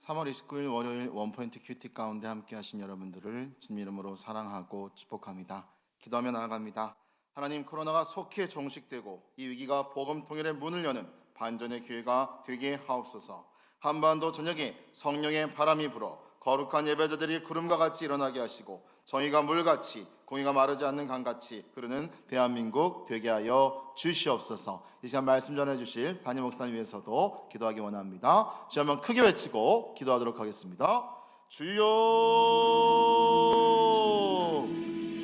3월 29일 월요일 원포인트 큐티 가운데 함께 하신 여러분들을 주님 이름으로 사랑하고 축복합니다. 기도하며 나아갑니다. 하나님, 코로나가 속히 종식되고 이 위기가 복음 통일의 문을 여는 반전의 기회가 되게 하옵소서. 한반도 전역에 성령의 바람이 불어 거룩한 예배자들이 구름과 같이 일어나게 하시고 정의가 물같이 공의가 마르지 않는 강같이 흐르는 대한민국 되게 하여 주시옵소서. 이 시간 말씀 전해주실 담임 목사님 위해서도 기도하기 원합니다. 주여 한번 크게 외치고 기도하도록 하겠습니다. 주여,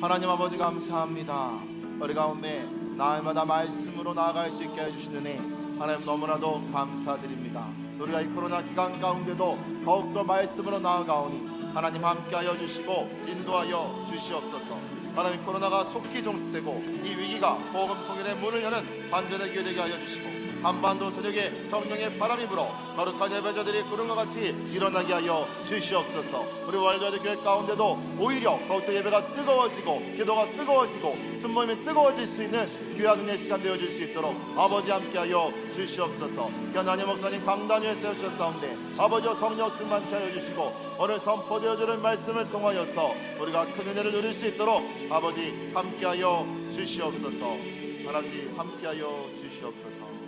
하나님 아버지 감사합니다. 우리 가운데 날마다 말씀으로 나아갈 수 있게 해주시는 하나님 너무나도 감사드립니다. 우리가 이 코로나 기간 가운데도 더욱더 말씀으로 나아가오니 하나님 함께하여 주시고 인도하여 주시옵소서. 하나님, 코로나가 속히 종식되고 이 위기가 복음 통일의 문을 여는 반전의 기회 되게 하여 주시고 한반도 전역에 성령의 바람이 불어 거룩한 예배자들이 구름과 같이 일어나게 하여 주시옵소서. 우리 월드와드 교회 가운데도 오히려 더욱더 예배가 뜨거워지고 기도가 뜨거워지고 순모임이 뜨거워질 수 있는 귀한 은혜의 시간 되어질 수 있도록 아버지 함께하여 주시옵소서. 견단임 목사님 강단 위에 세워주셨사온데 아버지와 성령 충만케 하여 주시고 오늘 선포되어지는 말씀을 통하여서 우리가 큰 은혜를 누릴 수 있도록 아버지 함께하여 주시옵소서. 하나님 함께하여 주시옵소서.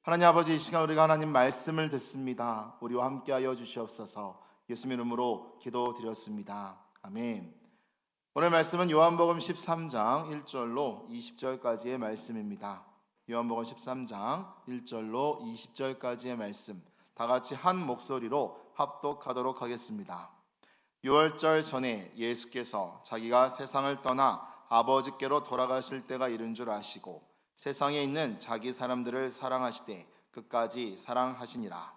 하나님 아버지, 이 시간 우리가 하나님 말씀을 듣습니다. 우리와 함께하여 주시옵소서. 예수님 이름으로 기도드렸습니다. 아멘. 오늘 말씀은 요한복음 13장 1절로 20절까지의 말씀입니다. 요한복음 13장 1절로 20절까지의 말씀 다 같이 한 목소리로 합독하도록 하겠습니다. 유월절 전에 예수께서 자기가 세상을 떠나 아버지께로 돌아가실 때가 이른 줄 아시고 세상에 있는 자기 사람들을 사랑하시되 끝까지 사랑하시니라.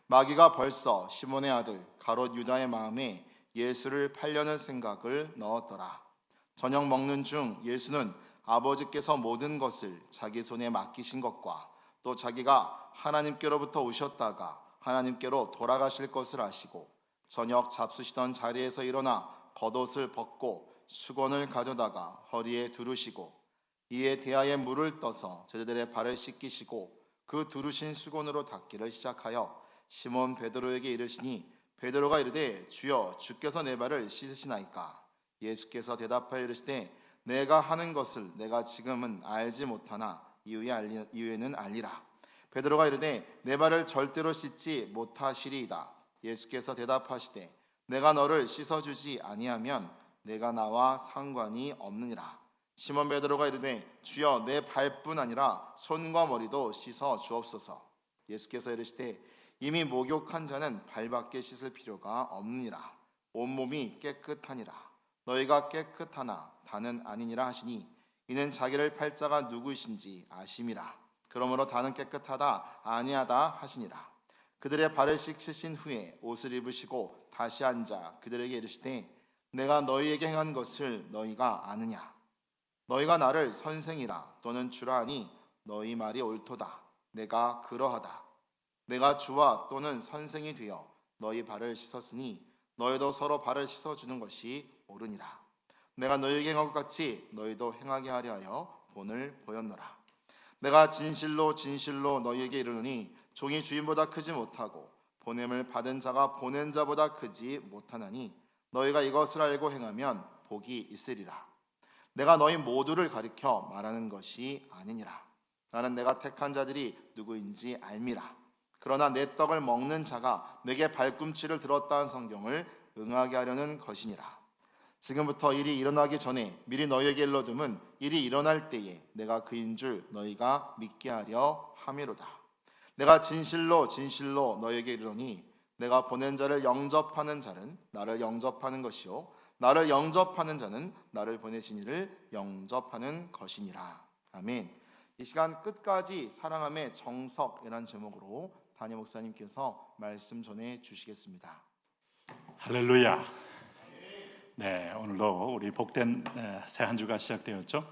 마귀가 벌써 시몬의 아들 가롯 유다의 마음에 예수를 팔려는 생각을 넣었더라. 저녁 먹는 중 예수는 아버지께서 모든 것을 자기 손에 맡기신 것과 또 자기가 하나님께로부터 오셨다가 하나님께로 돌아가실 것을 아시고 저녁 잡수시던 자리에서 일어나 겉옷을 벗고 수건을 가져다가 허리에 두르시고 이에 대야에 물을 떠서 제자들의 발을 씻기시고 그 두르신 수건으로 닦기를 시작하여 시몬 베드로에게 이르시니 베드로가 이르되 주여, 주께서 내 발을 씻으시나이까? 예수께서 대답하여 이르시되 내가 하는 것을 내가 지금은 알지 못하나 이후에는 알리라. 베드로가 이르되 내 발을 절대로 씻지 못하시리이다. 예수께서 대답하시되 내가 너를 씻어주지 아니하면 내가 나와 상관이 없느니라. 시몬 베드로가 이르되 주여, 내 발뿐 아니라 손과 머리도 씻어 주옵소서. 예수께서 이르시되 이미 목욕한 자는 발밖에 씻을 필요가 없느니라. 온몸이 깨끗하니라. 너희가 깨끗하나 다는 아니니라 하시니 이는 자기를 팔 자가 누구이신지 아심이라. 그러므로 다는 깨끗하다 아니하다 하시니라. 그들의 발을 씻으신 후에 옷을 입으시고 다시 앉아 그들에게 이르시되 내가 너희에게 행한 것을 너희가 아느냐? 너희가 나를 선생이라 또는 주라 하니 너희 말이 옳도다. 내가 그러하다. 내가 주와 또는 선생이 되어 너희 발을 씻었으니 너희도 서로 발을 씻어주는 것이 옳으니라. 내가 너희에게 행한 것 같이 너희도 행하게 하려 하여 본을 보였노라. 내가 진실로 진실로 너희에게 이르노니 종이 주인보다 크지 못하고 보냄을 받은 자가 보낸 자보다 크지 못하나니 너희가 이것을 알고 행하면 복이 있으리라. 내가 너희 모두를 가리켜 말하는 것이 아니니라. 나는 내가 택한 자들이 누구인지 알미라. 그러나 내 떡을 먹는 자가 내게 발꿈치를 들었다는 성경을 응하게 하려는 것이니라. 지금부터 일이 일어나기 전에 미리 너희에게 일러둠은 일이 일어날 때에 내가 그인 줄 너희가 믿게 하려 함이로다. 내가 진실로 진실로 너희에게 이르노니 내가 보낸 자를 영접하는 자는 나를 영접하는 것이요 나를 영접하는 자는 나를 보내신 이를 영접하는 것이니라. 아멘. 이 시간 끝까지 사랑함의 정석이라는 제목으로 담임 목사님께서 말씀 전해 주시겠습니다. 할렐루야. 네, 오늘도 우리 복된 새 한 주가 시작되었죠.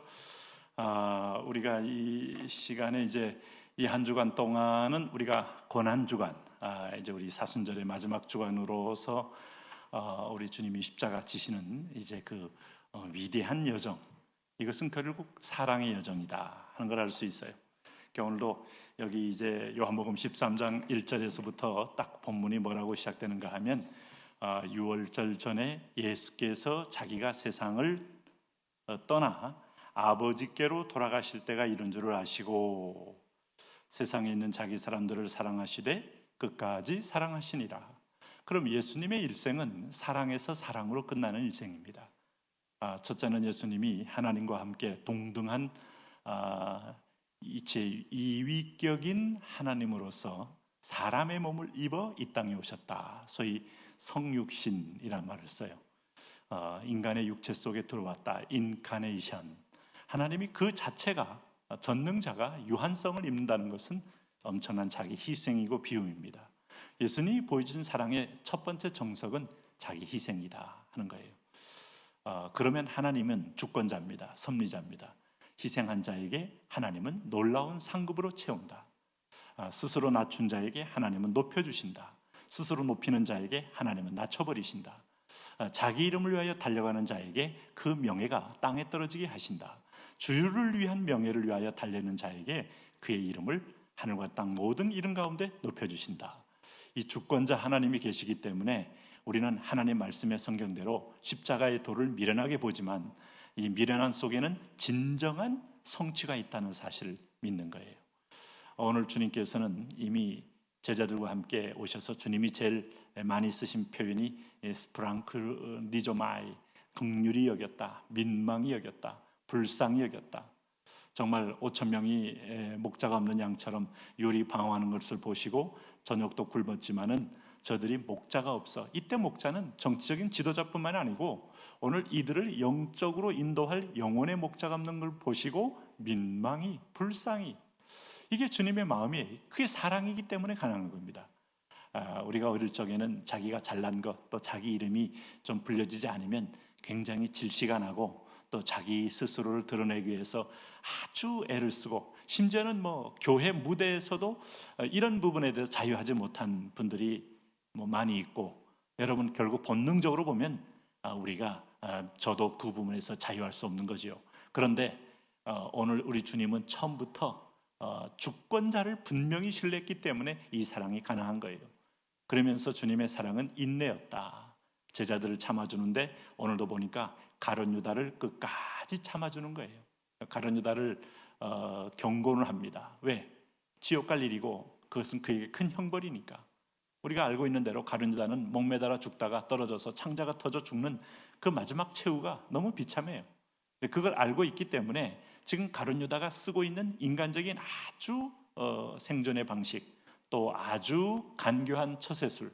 우리가 이 시간에 이제 이 한 주간 동안은 우리가 고난 주간, 이제 우리 사순절의 마지막 주간으로서 우리 주님이 십자가 지시는 이제 그 위대한 여정, 이것은 결국 사랑의 여정이다 하는 걸 알 수 있어요. 오늘도 여기 이제 요한복음 13장 1절에서부터 딱 본문이 뭐라고 시작되는가 하면 유월절 전에 예수께서 자기가 세상을 떠나 아버지께로 돌아가실 때가 이른 줄을 아시고 세상에 있는 자기 사람들을 사랑하시되 끝까지 사랑하시니라. 그럼 예수님의 일생은 사랑에서 사랑으로 끝나는 일생입니다. 첫째는 예수님이 하나님과 함께 동등한 제2위격인 하나님으로서 사람의 몸을 입어 이 땅에 오셨다. 소위 성육신이라는 말을 써요. 인간의 육체 속에 들어왔다. 인카네이션. 하나님이 그 자체가, 전능자가 유한성을 입는다는 것은 엄청난 자기 희생이고 비움입니다. 예수님이 보여준 사랑의 첫 번째 정석은 자기 희생이다 하는 거예요. 그러면 하나님은 주권자입니다. 섭리자입니다. 희생한 자에게 하나님은 놀라운 상급으로 채운다. 스스로 낮춘 자에게 하나님은 높여주신다. 스스로 높이는 자에게 하나님은 낮춰버리신다. 자기 이름을 위하여 달려가는 자에게 그 명예가 땅에 떨어지게 하신다. 주를 위한 명예를 위하여 달리는 자에게 그의 이름을 하늘과 땅 모든 이름 가운데 높여주신다. 이 주권자 하나님이 계시기 때문에 우리는 하나님 말씀의 성경대로 십자가의 도를 미련하게 보지만 이 미련한 속에는 진정한 성취가 있다는 사실을 믿는 거예요. 오늘 주님께서는 이미 제자들과 함께 오셔서 주님이 제일 많이 쓰신 표현이 스프랑클니조마이, 긍휼히 여겼다, 민망히 여겼다, 불쌍히 여겼다. 정말 5천 명이 목자가 없는 양처럼 요리 방황하는 것을 보시고 저녁도 굶었지만은 저들이 목자가 없어. 이때 목자는 정치적인 지도자뿐만 아니고 오늘 이들을 영적으로 인도할 영혼의 목자가 없는 걸 보시고 민망히, 불쌍히. 이게 주님의 마음이에요. 그게 사랑이기 때문에 가능한 겁니다. 우리가 어릴 적에는 자기가 잘난 것, 또 자기 이름이 좀 불려지지 않으면 굉장히 질시가 나고 또 자기 스스로를 드러내기 위해서 아주 애를 쓰고 심지어는 교회 무대에서도 이런 부분에 대해서 자유하지 못한 분들이 많이 있고 여러분 결국 본능적으로 보면 우리가 저도 그 부분에서 자유할 수 없는 거지요. 그런데 오늘 우리 주님은 처음부터 주권자를 분명히 신뢰했기 때문에 이 사랑이 가능한 거예요. 그러면서 주님의 사랑은 인내였다. 제자들을 참아주는데 오늘도 보니까 가룟 유다를 끝까지 참아주는 거예요. 가룟 유다를 경고를 합니다. 왜? 지옥 갈 일이고 그것은 그에게 큰 형벌이니까. 우리가 알고 있는 대로 가룟 유다는 목매달아 죽다가 떨어져서 창자가 터져 죽는 그 마지막 최후가 너무 비참해요. 그걸 알고 있기 때문에 지금 가룟 유다가 쓰고 있는 인간적인 아주 생존의 방식, 또 아주 간교한 처세술,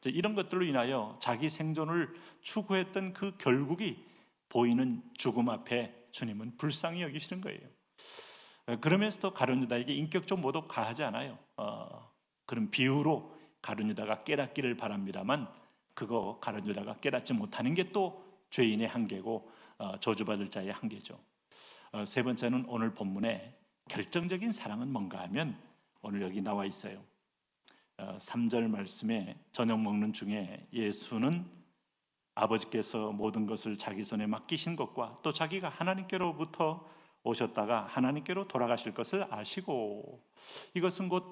이런 것들로 인하여 자기 생존을 추구했던 그 결국이 보이는 죽음 앞에 주님은 불쌍히 여기시는 거예요. 그러면서도 가룟 유다에게 인격적 모독 가하지 않아요. 그런 비유로 가룟 유다가 깨닫기를 바랍니다만 그거 가룟 유다가 깨닫지 못하는 게 또 죄인의 한계고 저주받을 자의 한계죠. 세 번째는 오늘 본문의 결정적인 사랑은 뭔가 하면 오늘 여기 나와 있어요. 3절 말씀에 저녁 먹는 중에 예수는 아버지께서 모든 것을 자기 손에 맡기신 것과 또 자기가 하나님께로부터 오셨다가 하나님께로 돌아가실 것을 아시고 이것은 곧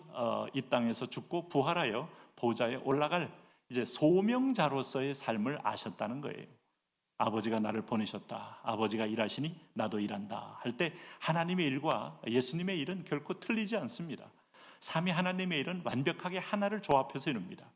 이 땅에서 죽고 부활하여 보좌에 올라갈 이제 소명자로서의 삶을 아셨다는 거예요. 아버지가 나를 보내셨다. 아버지가 일하시니 나도 일한다. 할 때 하나님의 일과 예수님의 일은 결코 틀리지 않습니다. 삼위 하나님의 일은 완벽하게 하나를 조합해서 이룹니다.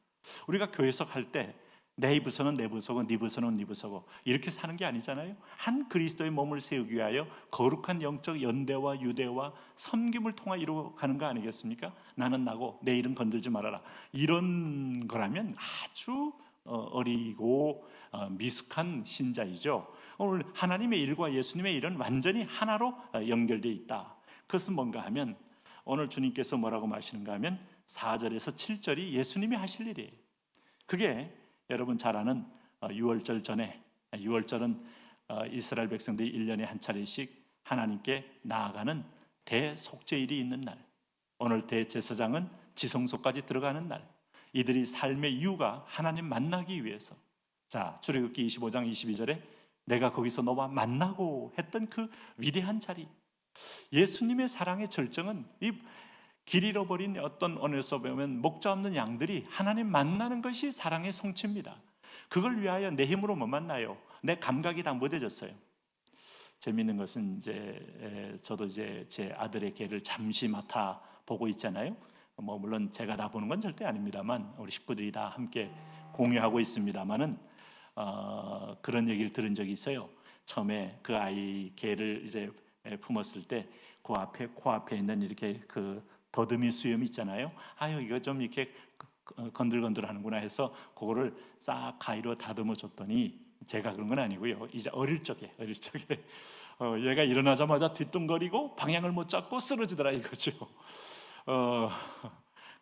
우리가 교회석 할 때 내 부서는 내 부서고 네 부서는 네 부서고 이렇게 사는 게 아니잖아요. 한 그리스도의 몸을 세우기 위하여 거룩한 영적 연대와 유대와 섬김을 통해 이루어가는 거 아니겠습니까? 나는 나고 내 일은 건들지 말아라. 이런 거라면 아주 어리고 미숙한 신자이죠. 오늘 하나님의 일과 예수님의 일은 완전히 하나로 연결되어 있다. 그것은 뭔가 하면 오늘 주님께서 뭐라고 말하시는가 하면 4절에서 7절이 예수님이 하실 일이에요. 그게 여러분 잘 아는 유월절 전에, 유월절은 이스라엘 백성들이 1년에 한 차례씩 하나님께 나아가는 대속죄일이 있는 날. 오늘 대제사장은 지성소까지 들어가는 날. 이들이 삶의 이유가 하나님 만나기 위해서. 자, 출애굽기 25장 22절에 내가 거기서 너와 만나고 했던 그 위대한 자리. 예수님의 사랑의 절정은 이 길 잃어버린 어떤 언어에서 보면 목자 없는 양들이 하나님 만나는 것이 사랑의 성취입니다. 그걸 위하여 내 힘으로 못 만나요. 내 감각이 다 무뎌졌어요. 재미있는 것은 이제 저도 이제 제 아들의 개를 잠시 맡아 보고 있잖아요. 뭐 물론 제가 다 보는 건 절대 아닙니다만 우리 식구들이 다 함께 공유하고 있습니다만은 그런 얘기를 들은 적이 있어요. 처음에 그 아이 개를 이제 품었을 때 그 앞에 코 앞에 있는 이렇게 그 더듬이 수염 있잖아요. 아유 이거 좀 이렇게 건들건들하는구나 해서 그거를 싹 가위로 다듬어 줬더니 제가 그런 건 아니고요. 이제 어릴 적에 얘가 일어나자마자 뒤뚱거리고 방향을 못 잡고 쓰러지더라 이거죠.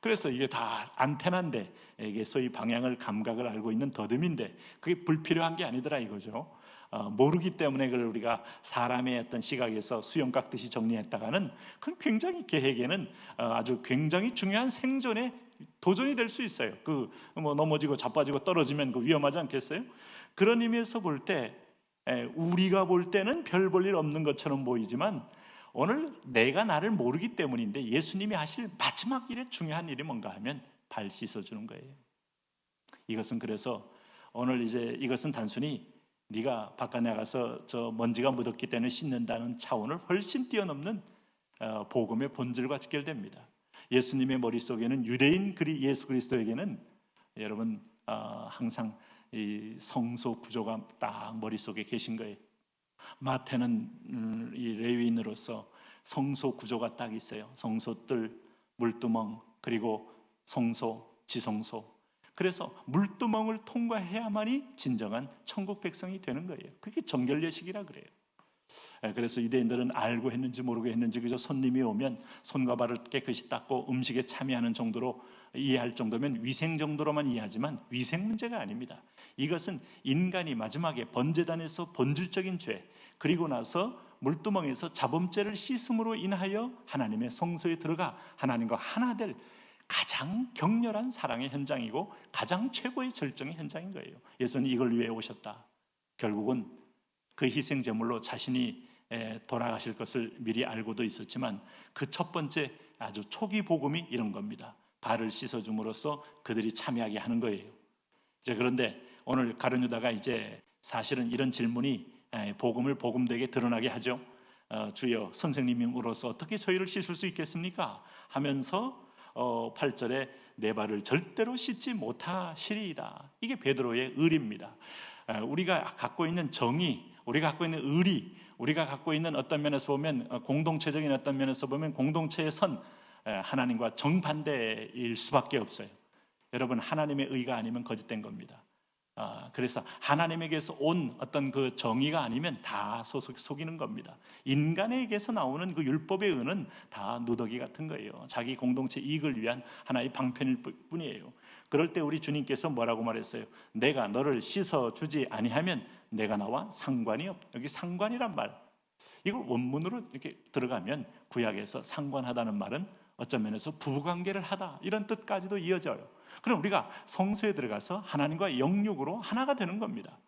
그래서 이게 다 안테나인데 이게 소위 방향을 감각을 알고 있는 더듬인데 그게 불필요한 게 아니더라 이거죠. 모르기 때문에 그걸 우리가 사람의 어떤 시각에서 수영 깎듯이 정리했다가는 그건 굉장히 개에게는 아주 굉장히 중요한 생존의 도전이 될 수 있어요. 그 뭐 넘어지고 자빠지고 떨어지면 그 위험하지 않겠어요? 그런 의미에서 볼 때 우리가 볼 때는 별 볼 일 없는 것처럼 보이지만 오늘 내가 나를 모르기 때문인데 예수님이 하실 마지막 일의 중요한 일이 뭔가 하면 발 씻어주는 거예요. 이것은 그래서 오늘 이제 이것은 단순히 네가 바깥 나가서 저 먼지가 묻었기 때문에 씻는다는 차원을 훨씬 뛰어넘는 복음의 본질과 직결됩니다. 예수님의 머릿속에는 유대인 예수 그리스도에게는 여러분 항상 이 성소 구조가 딱 머릿속에 계신 거예요. 마태는 이 레위인으로서 성소 구조가 딱 있어요. 성소뜰, 물두멍, 그리고 성소, 지성소. 그래서 물두멍을 통과해야만이 진정한 천국 백성이 되는 거예요. 그게 정결례식이라 그래요. 그래서 유대인들은 알고 했는지 모르고 했는지 그저 손님이 오면 손과 발을 깨끗이 닦고 음식에 참여하는 정도로 이해할 정도면 위생 정도로만 이해하지만 위생 문제가 아닙니다. 이것은 인간이 마지막에 번제단에서 본질적인 죄 그리고 나서 물두멍에서 자범죄를 씻음으로 인하여 하나님의 성소에 들어가 하나님과 하나 될 가장 격렬한 사랑의 현장이고 가장 최고의 절정의 현장인 거예요. 예수는 이걸 위해 오셨다. 결국은 그 희생 제물로 자신이 돌아가실 것을 미리 알고도 있었지만 그 첫 번째 아주 초기 복음이 이런 겁니다. 발을 씻어줌으로써 그들이 참여하게 하는 거예요. 이제 그런데 오늘 가룟 유다가 이제 사실은 이런 질문이 복음을 복음되게 드러나게 하죠. 주여 선생님으로서 어떻게 저희를 씻을 수 있겠습니까? 하면서 8절에 내 발을 절대로 씻지 못하시리이다. 이게 베드로의 의리입니다. 우리가 갖고 있는 정의, 우리가 갖고 있는 의리, 우리가 갖고 있는 어떤 면에서 보면 공동체적인 어떤 면에서 보면 공동체의 선 하나님과 정반대일 수밖에 없어요. 여러분 하나님의 의가 아니면 거짓된 겁니다. 그래서 하나님에게서 온 어떤 그 정의가 아니면 다 속이는 겁니다. 인간에게서 나오는 그 율법의 의는 다 누더기 같은 거예요. 자기 공동체 이익을 위한 하나의 방편일 뿐이에요. 그럴 때 우리 주님께서 뭐라고 말했어요? 내가 너를 씻어주지 아니하면 내가 나와 상관이 없다. 여기 상관이란 말, 이걸 원문으로 이렇게 들어가면 구약에서 상관하다는 말은 어떤 면에서 부부관계를 하다 이런 뜻까지도 이어져요. 그럼 우리가 성소에 들어가서 하나님과 영육으로 하나가 되는 겁니다.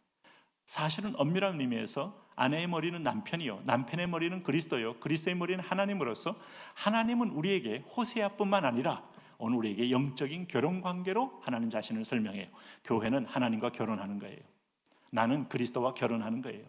사실은 엄밀한 의미에서 아내의 머리는 남편이요, 남편의 머리는 그리스도요, 그리스도의 머리는 하나님으로서 하나님은 우리에게 호세아뿐만 아니라 오늘 우리에게 영적인 결혼관계로 하나님 자신을 설명해요. 교회는 하나님과 결혼하는 거예요. 나는 그리스도와 결혼하는 거예요.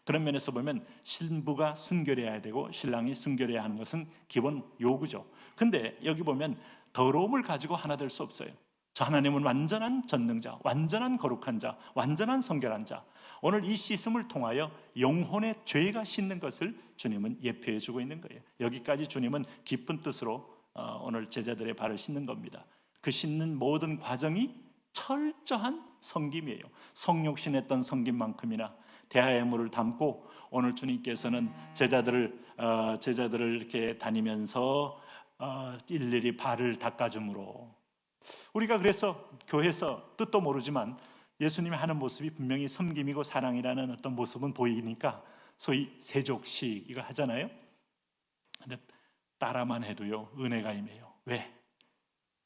그런 면에서 보면 신부가 순결해야 되고 신랑이 순결해야 하는 것은 기본 요구죠. 근데 여기 보면 더러움을 가지고 하나 될 수 없어요. 저 하나님은 완전한 전능자, 완전한 거룩한 자, 완전한 성결한 자. 오늘 이 씻음을 통하여 영혼의 죄가 씻는 것을 주님은 예표해 주고 있는 거예요. 여기까지 주님은 깊은 뜻으로 오늘 제자들의 발을 씻는 겁니다. 그 씻는 모든 과정이 철저한 섬김이에요. 성육신했던 섬김만큼이나 대하의 물을 담고 오늘 주님께서는 제자들을 이렇게 다니면서 일일이 발을 닦아줌으로 우리가 그래서 교회에서 뜻도 모르지만 예수님이 하는 모습이 분명히 섬김이고 사랑이라는 어떤 모습은 보이니까 소위 세족식 이거 하잖아요. 근데 따라만 해도요 은혜가 임해요. 왜?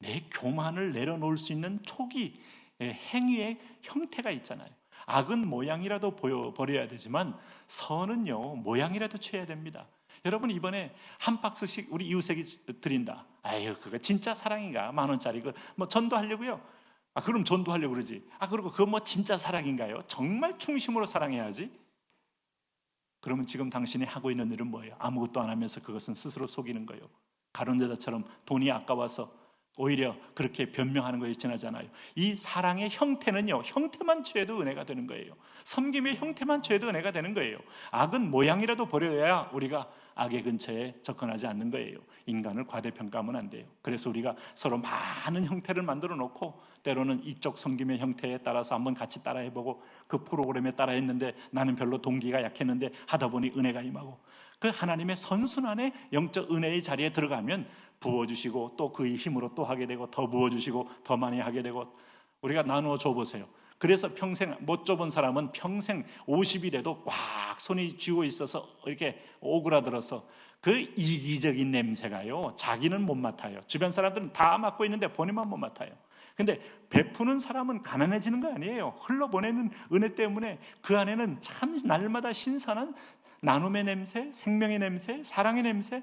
내 교만을 내려놓을 수 있는 초기 행위의 형태가 있잖아요. 악은 모양이라도 버려야 되지만 선은요 모양이라도 취해야 됩니다. 여러분 이번에 한 박스씩 우리 이웃에게 드린다. 아유 그거 진짜 사랑인가? 10,000원짜리 그 뭐 전도하려고요? 아 그럼 전도하려고 그러지. 아 그리고 그거 뭐 진짜 사랑인가요? 정말 충심으로 사랑해야지. 그러면 지금 당신이 하고 있는 일은 뭐예요? 아무것도 안 하면서 그것은 스스로 속이는 거예요. 가룟 여자처럼 돈이 아까워서 오히려 그렇게 변명하는 것이 지나잖아요. 이 사랑의 형태는요, 형태만 취해도 은혜가 되는 거예요. 섬김의 형태만 취해도 은혜가 되는 거예요. 악은 모양이라도 버려야 우리가 악의 근처에 접근하지 않는 거예요. 인간을 과대평가하면 안 돼요. 그래서 우리가 서로 많은 형태를 만들어 놓고 때로는 이쪽 섬김의 형태에 따라서 한번 같이 따라해보고 그 프로그램에 따라했는데 나는 별로 동기가 약했는데 하다 보니 은혜가 임하고 그 하나님의 선순환의 영적 은혜의 자리에 들어가면 부어주시고 또 그의 힘으로 또 하게 되고 더 부어주시고 더 많이 하게 되고 우리가 나누어 줘보세요. 그래서 평생 못 줘본 사람은 평생 50이 돼도 꽉 손이 쥐고 있어서 이렇게 오그라들어서 그 이기적인 냄새가요 자기는 못 맡아요. 주변 사람들은 다 맡고 있는데 본인만 못 맡아요. 근데 베푸는 사람은 가난해지는 거 아니에요. 흘러보내는 은혜 때문에 그 안에는 참 날마다 신선한 나눔의 냄새, 생명의 냄새, 사랑의 냄새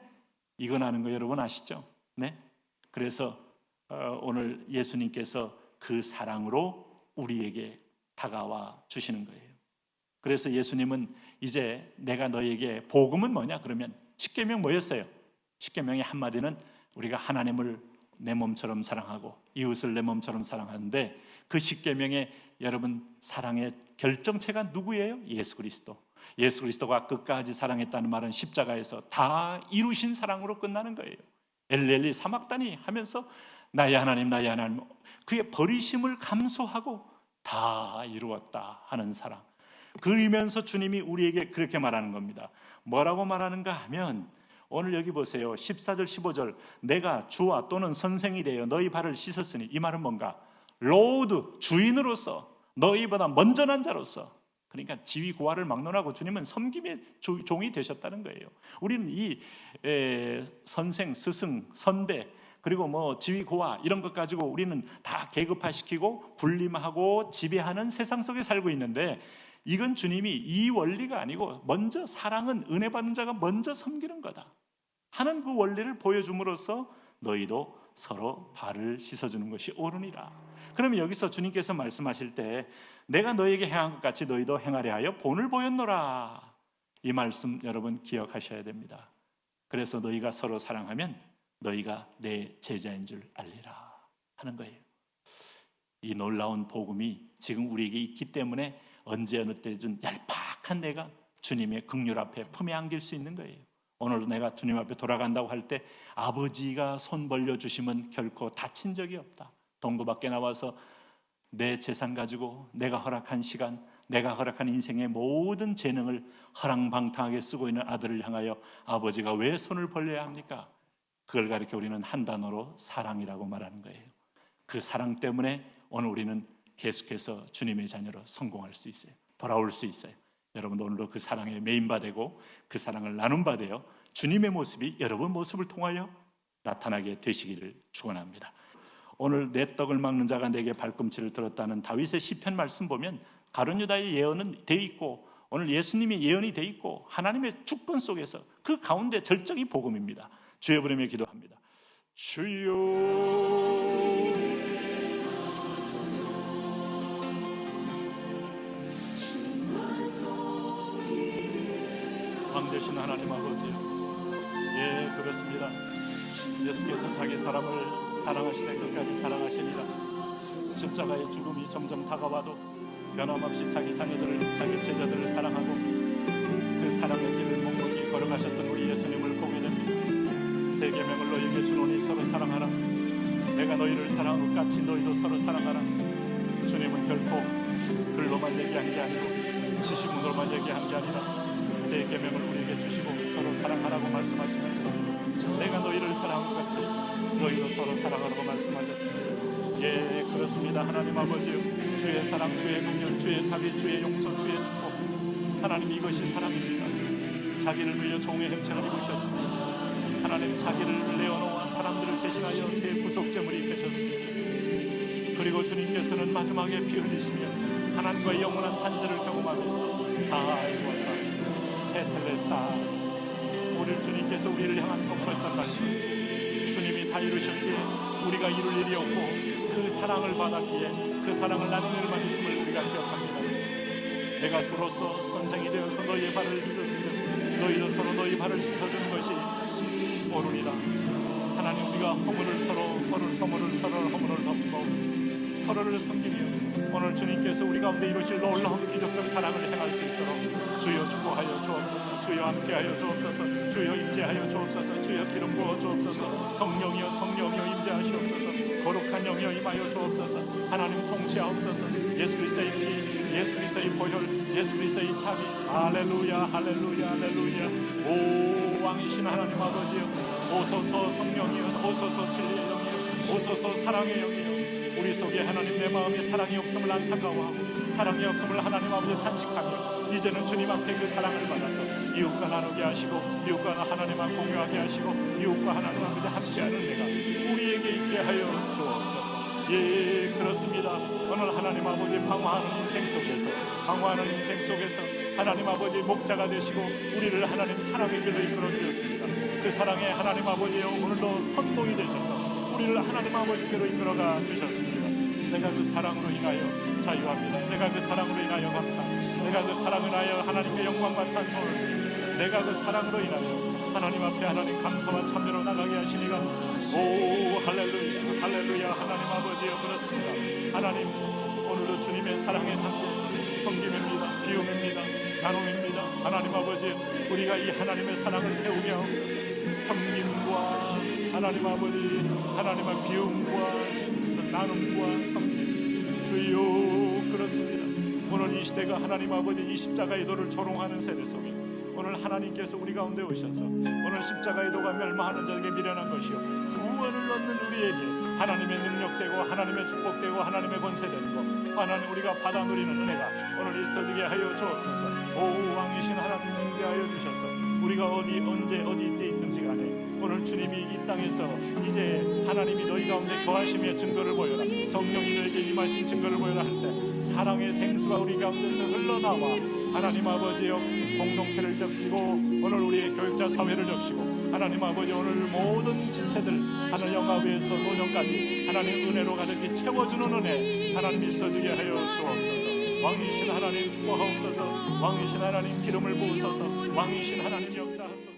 이거 나는 거 여러분 아시죠? 네. 그래서 오늘 예수님께서 그 사랑으로 우리에게 다가와 주시는 거예요. 그래서 예수님은 이제 내가 너에게 복음은 뭐냐 그러면 십계명 뭐였어요? 십계명의 한마디는 우리가 하나님을 내 몸처럼 사랑하고 이웃을 내 몸처럼 사랑하는데 그 십계명의 여러분 사랑의 결정체가 누구예요? 예수 그리스도. 예수 그리스도가 끝까지 사랑했다는 말은 십자가에서 다 이루신 사랑으로 끝나는 거예요. 엘렐리 사막다니 하면서 나의 하나님 나의 하나님 그의 버리심을 감수하고 다 이루었다 하는 사랑. 그러면서 주님이 우리에게 그렇게 말하는 겁니다. 뭐라고 말하는가 하면 오늘 여기 보세요. 14절 15절 내가 주와 또는 선생이 되어 너희 발을 씻었으니 이 말은 뭔가? 로드 주인으로서 너희보다 먼저 난 자로서 그러니까 지위 고하를 막론하고 주님은 섬김의 종이 되셨다는 거예요. 우리는 이 선생, 스승, 선배 그리고 뭐 지위 고하 이런 것 가지고 우리는 다 계급화시키고 군림하고 지배하는 세상 속에 살고 있는데 이건 주님이 이 원리가 아니고 먼저 사랑은 은혜 받는 자가 먼저 섬기는 거다 하는 그 원리를 보여줌으로써 너희도 서로 발을 씻어주는 것이 옳으니라. 그러면 여기서 주님께서 말씀하실 때 내가 너에게 행한 것 같이 너희도 행하려 하여 본을 보였노라 이 말씀 여러분 기억하셔야 됩니다. 그래서 너희가 서로 사랑하면 너희가 내 제자인 줄 알리라 하는 거예요. 이 놀라운 복음이 지금 우리에게 있기 때문에 언제 어느 때든 얄팍한 내가 주님의 긍휼 앞에 품에 안길 수 있는 거예요. 오늘도 내가 주님 앞에 돌아간다고 할 때 아버지가 손 벌려주시면 결코 다친 적이 없다. 동구 밖에 나와서 내 재산 가지고 내가 허락한 시간 내가 허락한 인생의 모든 재능을 허랑방탕하게 쓰고 있는 아들을 향하여 아버지가 왜 손을 벌려야 합니까? 그걸 가리켜 우리는 한 단어로 사랑이라고 말하는 거예요. 그 사랑 때문에 오늘 우리는 계속해서 주님의 자녀로 성공할 수 있어요. 돌아올 수 있어요. 여러분도 오늘도 그 사랑에 메인바 되고 그 사랑을 나눈 바 되어 주님의 모습이 여러분 모습을 통하여 나타나게 되시기를 축원합니다. 오늘 내 떡을 막는 자가 내게 발꿈치를 들었다는 다윗의 시편 말씀 보면 가룟 유다의 예언은 돼 있고 오늘 예수님의 예언이 돼 있고 하나님의 주권 속에서 그 가운데 절정이 복음입니다. 주여 부르며 기도합니다. 주여 왕 되신 하나님 아버지 예 그렇습니다. 예수께서 자기 사람을 사랑하시되 끝까지 사랑하시니라. 십자가의 죽음이 점점 다가와도 변함없이 자기 자녀들을 자기 제자들을 사랑하고 그 사랑의 길을 묵묵히 걸어가셨던 우리 예수님을 보게 됩니다. 세 계명을 너희에게 주노니 서로 사랑하라. 내가 너희를 사랑한 것 같이 너희도 서로 사랑하라. 주님은 결코 글로만 얘기한 게 아니고 지식문으로만 얘기한 게 아니라 세 계명을 우리에게 주시고 서로 사랑하라고 말씀하시면서 내가 너희를 사랑한 것 같이 너희도 서로 사랑하라고 말씀하셨습니다. 예 그렇습니다. 하나님 아버지 주의 사랑 주의 긍휼 주의 자비 주의 용서 주의 축복 하나님 이것이 사랑입니다. 자기를 위해 종의 형체를 입으셨습니다. 하나님 자기를 내어놓아 사람들을 대신하여 대구속제물이 되셨습니다. 그리고 주님께서는 마지막에 피 흘리시며 하나님과의 영원한 단절을 경험하면서 다 알고 왔다 테텔레스타 우리를 주님께서 우리를 향한 선포했던 말씀, 주님이 다 이루셨기에 우리가 이룰 일이 없고 그 사랑을 받았기에 그 사랑을 나누는 일만 있음을 우리가 기억합니다. 내가 주로서 선생이 되어서 너희의 발을 씻어주듯 너희도 서로 너희 발을 씻어주는 것이 옳으리라. 하나님, 우리가 허물을 서로를 허물을 덮고 서로를 섬기며 오늘 주님께서 우리 가운데 이루실 놀라운 기적적 사랑을 행할 수 있도록 주여 축복하여 주옵소서. 주여 함께하여 주옵소서. 주여 임재하여 주옵소서. 주여 기름 부어 주옵소서. 성령이여 임재하시옵소서. 거룩한 영이여 임하여 주옵소서. 하나님 통치하옵소서. 예수 그리스도의 피, 예수 그리스도의 보혈, 예수 그리스도의 자비. 할렐루야 할렐루야 할렐루야. 오 왕이신 하나님 아버지여, 오소서 성령이여, 오소서 진리의 영이여, 오소서 사랑의 영이여. 우리 속에 하나님 내 마음에 사랑이 없음을 안타까워하고 사랑이 없음을 하나님 아버지 탄식하며 이제는 주님 앞에 그 사랑을 받아서 이웃과 나누게 하시고 이웃과 하나님과 공유하게 하시고 이웃과 하나님 아버지 함께하는 내가 우리에게 있게 하여 주옵소서. 예, 그렇습니다. 오늘 하나님 아버지 방황하는 인생 속에서 하나님 아버지 목자가 되시고 우리를 하나님 사랑의 길로 이끌어 주셨습니다. 그 사랑의 하나님 아버지여, 오늘도 선동이 되셔서 우리를 하나님 아버지께로 이끌어가 주셨습니다. 내가 그 사랑으로 인하여 자유합니다. 내가 그 사랑으로 인하여 감사합니다. 내가 그 사랑으로 인하여 하나님께 영광과 찬송을 드립니다. 내가 그 사랑으로 인하여 하나님 앞에 하나님 감사와 참여로 나가게 하시니 감사합니다. 오 할렐루야 할렐루야. 하나님 아버지여, 그렇습니다. 하나님, 오늘도 주님의 사랑의 단계 섬김입니다. 비움입니다. 나눔입니다. 하나님 아버지, 우리가 이 하나님의 사랑을 배우게 하옵소서. 섬김과 하나님 아버지, 하나님의 비움과 나눔과 섬김, 주여 그렇습니다. 오늘 이 시대가 하나님 아버지 이 십자가의 도를 조롱하는 세대 속에 오늘 하나님께서 우리 가운데 오셔서 오늘 십자가의 도가 멸망하는 자에게 미련한 것이요 구원을 얻는 우리에게 하나님의 능력되고 하나님의 축복되고 하나님의 권세되는 것, 하나님 우리가 받아 누리는 은혜가 오늘 있어지게 하여 주옵소서. 오 왕이신 하나님, 임재하여 주셔서 우리가 어디 언제 어디 때 있든지 간에 오늘 주님이 이 땅에서 이제 하나님이 너희 가운데 거하심의 증거를 보여라, 성령이 너에게 임하신 증거를 보여라 할 때 사랑의 생수가 우리 가운데서 흘러나와 하나님 아버지여 공동체를 적시고 오늘 우리의 교육자 사회를 적시고 하나님 아버지 오늘 모든 지체들 하늘 영화부에서 노정까지 하나님 은혜로 가득히 채워주는 은혜 하나님 있어지게 하여 주옵소서. 왕이신 하나님 수고하옵소서. 왕이신 하나님 기름을 부으소서. 왕이신 하나님 역사하소서.